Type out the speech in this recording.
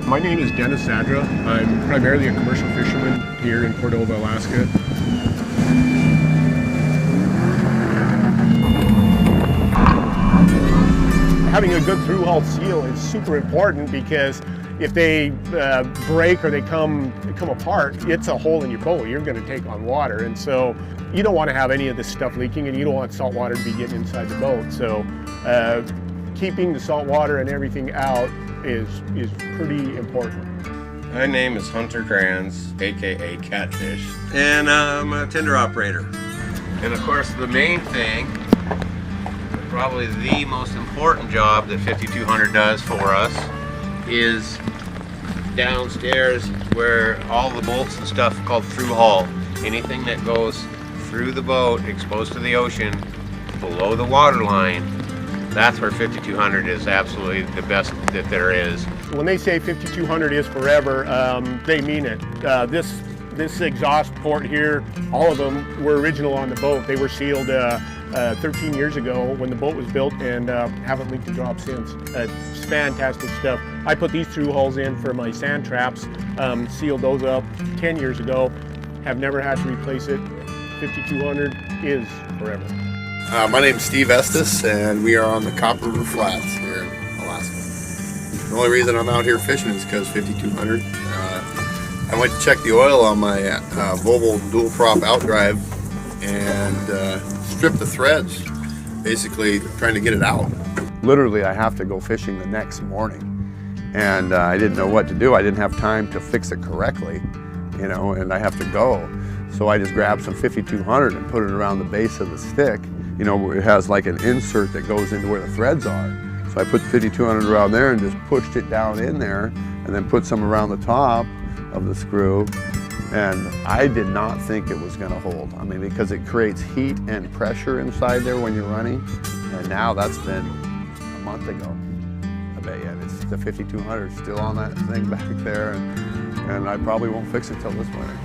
My name is Dennis Sadra. I'm primarily a commercial fisherman here in Cordova, Alaska. Having a good through-hull seal is super important because if they break or they come apart, it's a hole in your boat. You're going to take on water, and so you don't want to have any of this stuff leaking, and you don't want salt water to be getting inside the boat. So keeping the salt water and everything out is pretty important. My name is Hunter Kranz, aka Catfish, and I'm a tender operator. And of course, the main thing, probably the most important job that 5200 does for us, is downstairs where all the bolts and stuff called through hull. Anything that goes through the boat, exposed to the ocean, below the water line, that's where 5200 is absolutely the best that there is. When they say 5200 is forever, they mean it. This exhaust port here, all of them were original on the boat. They were sealed 13 years ago when the boat was built and haven't leaked a drop since. It's fantastic stuff. I put these through hulls in for my sand traps, sealed those up 10 years ago, have never had to replace it. 5200 is forever. My name's Steve Estes, and we are on the Copper River Flats here in Alaska. The only reason I'm out here fishing is because 5200. I went to check the oil on my Volvo dual prop outdrive and stripped the threads, basically trying to get it out. Literally, I have to go fishing the next morning, and I didn't know what to do. I didn't have time to fix it correctly, you know, and I have to go. So I just grabbed some 5200 and put it around the base of the stick. You know, it has like an insert that goes into where the threads are. So I put 5200 around there and just pushed it down in there, and then put some around the top of the screw. And I did not think it was going to hold. I mean, because it creates heat and pressure inside there when you're running. And now that's been a month ago. I bet you it's the 5200 still on that thing back there, and I probably won't fix it till this winter.